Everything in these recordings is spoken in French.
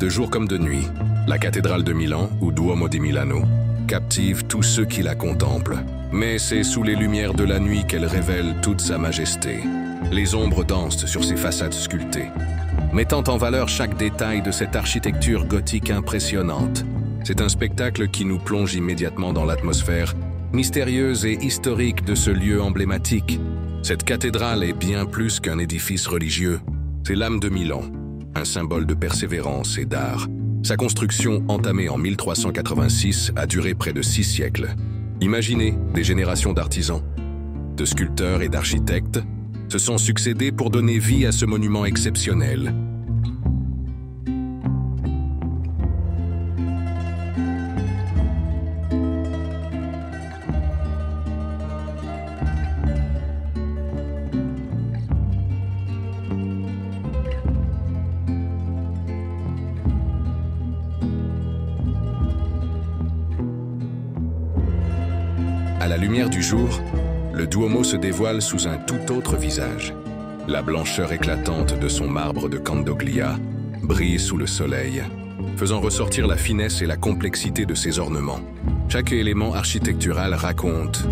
De jour comme de nuit, la cathédrale de Milan, ou Duomo di Milano, captive tous ceux qui la contemplent. Mais c'est sous les lumières de la nuit qu'elle révèle toute sa majesté. Les ombres dansent sur ses façades sculptées, mettant en valeur chaque détail de cette architecture gothique impressionnante. C'est un spectacle qui nous plonge immédiatement dans l'atmosphère mystérieuse et historique de ce lieu emblématique. Cette cathédrale est bien plus qu'un édifice religieux. C'est l'âme de Milan, un symbole de persévérance et d'art. Sa construction, entamée en 1386, a duré près de 6 siècles. Imaginez des générations d'artisans, de sculpteurs et d'architectes se sont succédés pour donner vie à ce monument exceptionnel. À la lumière du jour, le Duomo se dévoile sous un tout autre visage. La blancheur éclatante de son marbre de Candoglia brille sous le soleil, faisant ressortir la finesse et la complexité de ses ornements. Chaque élément architectural raconte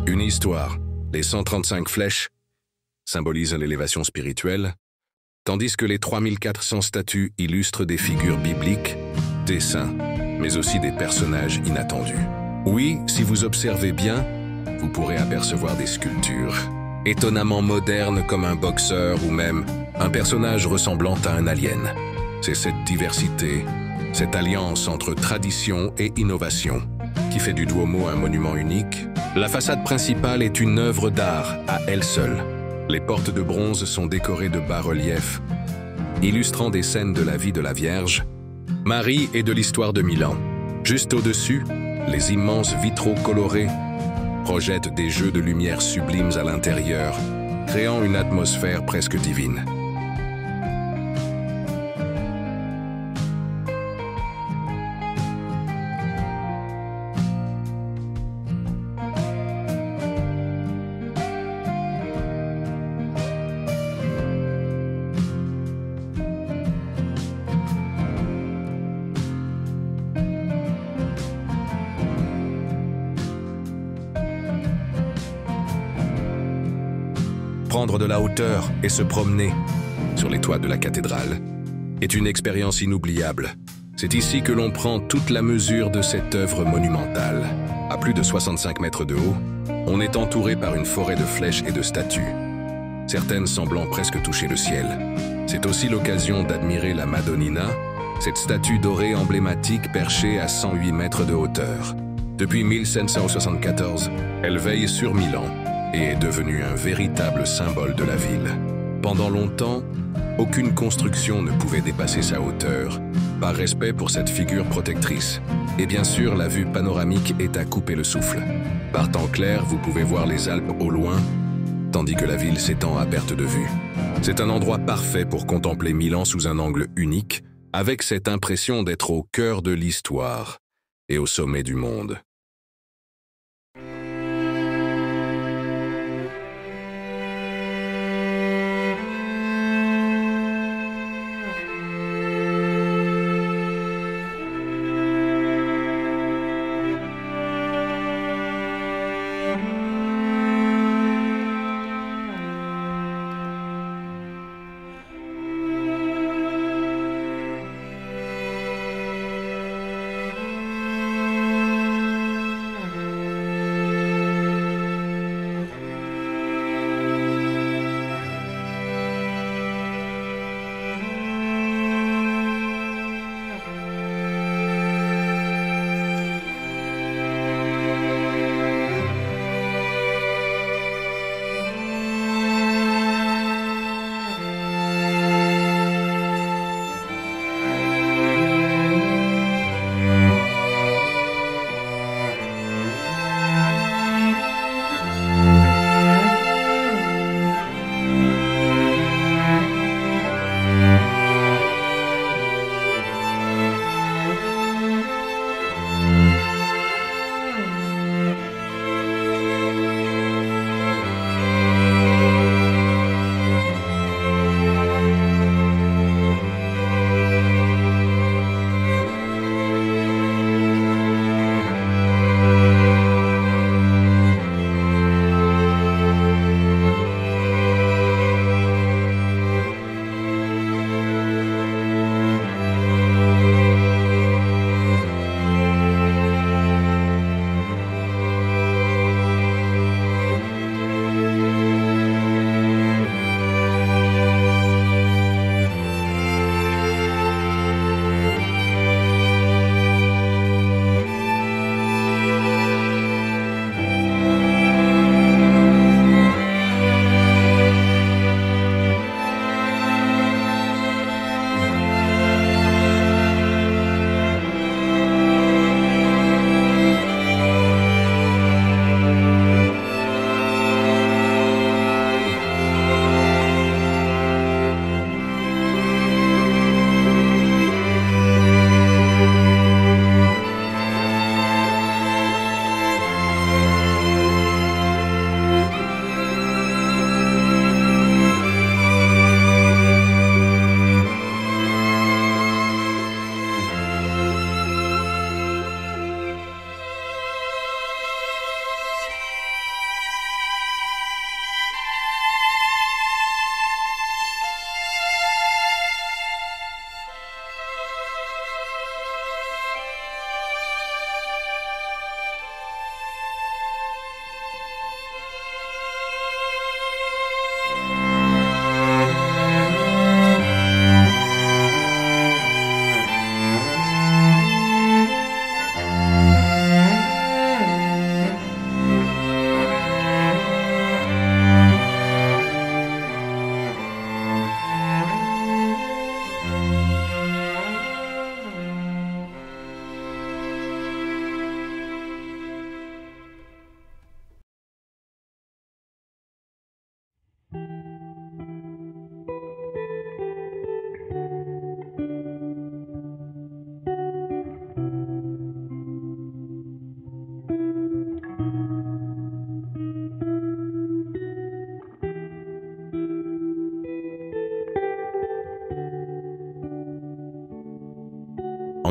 une histoire. Les 135 flèches symbolisent l'élévation spirituelle, tandis que les 3400 statues illustrent des figures bibliques, des saints, mais aussi des personnages inattendus. Oui, si vous observez bien, vous pourrez apercevoir des sculptures étonnamment modernes comme un boxeur ou même un personnage ressemblant à un alien. C'est cette diversité, cette alliance entre tradition et innovation qui fait du Duomo un monument unique. La façade principale est une œuvre d'art à elle seule. Les portes de bronze sont décorées de bas-reliefs, illustrant des scènes de la vie de la Vierge, Marie et de l'histoire de Milan. Juste au-dessus, les immenses vitraux colorés projettent des jeux de lumière sublimes à l'intérieur, créant une atmosphère presque divine. Prendre de la hauteur et se promener sur les toits de la cathédrale est une expérience inoubliable. C'est ici que l'on prend toute la mesure de cette œuvre monumentale. À plus de 65 mètres de haut, on est entouré par une forêt de flèches et de statues, certaines semblant presque toucher le ciel. C'est aussi l'occasion d'admirer la Madonnina, cette statue dorée emblématique perchée à 108 mètres de hauteur. Depuis 1774, elle veille sur Milan et est devenue un véritable symbole de la ville. Pendant longtemps, aucune construction ne pouvait dépasser sa hauteur, par respect pour cette figure protectrice. Et bien sûr, la vue panoramique est à couper le souffle. Par temps clair, vous pouvez voir les Alpes au loin, tandis que la ville s'étend à perte de vue. C'est un endroit parfait pour contempler Milan sous un angle unique, avec cette impression d'être au cœur de l'histoire et au sommet du monde.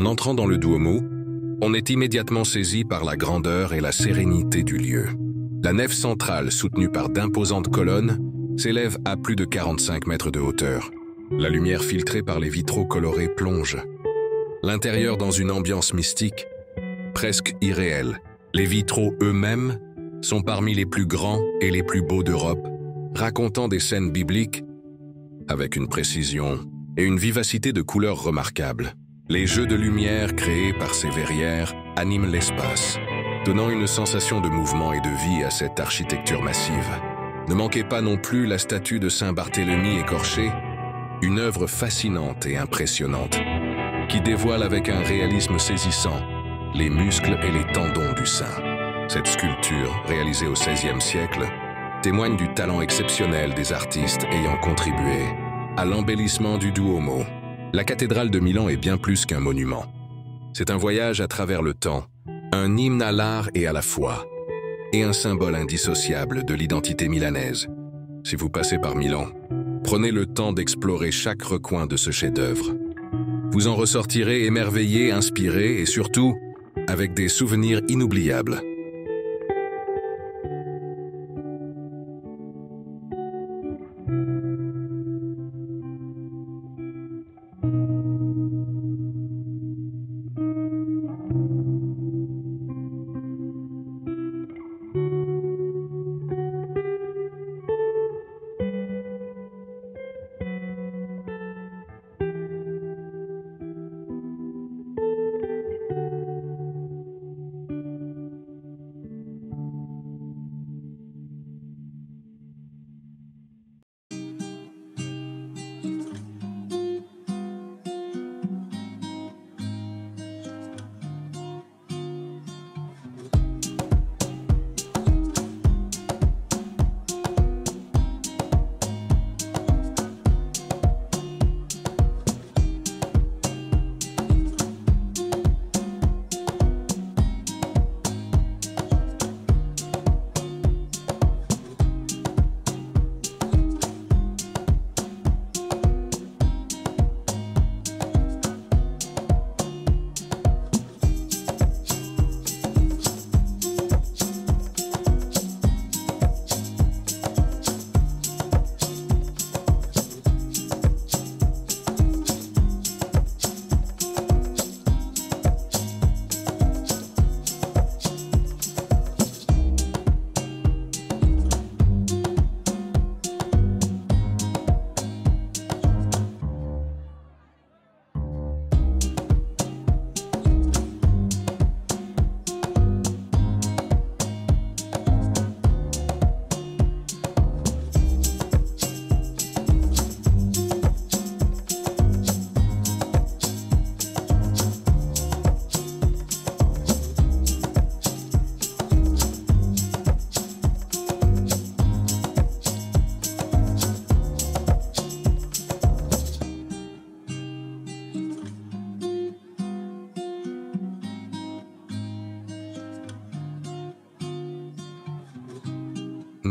En entrant dans le Duomo, on est immédiatement saisi par la grandeur et la sérénité du lieu. La nef centrale, soutenue par d'imposantes colonnes, s'élève à plus de 45 mètres de hauteur. La lumière filtrée par les vitraux colorés plonge. L'intérieur dans une ambiance mystique, presque irréelle. Les vitraux eux-mêmes sont parmi les plus grands et les plus beaux d'Europe, racontant des scènes bibliques avec une précision et une vivacité de couleurs remarquables. Les jeux de lumière créés par ces verrières animent l'espace, donnant une sensation de mouvement et de vie à cette architecture massive. Ne manquez pas non plus la statue de Saint Barthélemy écorché, une œuvre fascinante et impressionnante, qui dévoile avec un réalisme saisissant les muscles et les tendons du saint. Cette sculpture, réalisée au XVIe siècle, témoigne du talent exceptionnel des artistes ayant contribué à l'embellissement du Duomo. La cathédrale de Milan est bien plus qu'un monument. C'est un voyage à travers le temps, un hymne à l'art et à la foi, et un symbole indissociable de l'identité milanaise. Si vous passez par Milan, prenez le temps d'explorer chaque recoin de ce chef-d'œuvre. Vous en ressortirez émerveillé, inspiré et surtout avec des souvenirs inoubliables.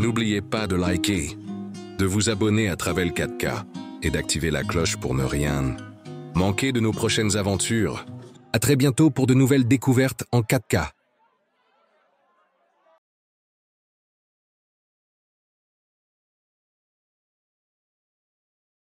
N'oubliez pas de liker, de vous abonner à Travel 4K et d'activer la cloche pour ne rien manquer de nos prochaines aventures. À très bientôt pour de nouvelles découvertes en 4K.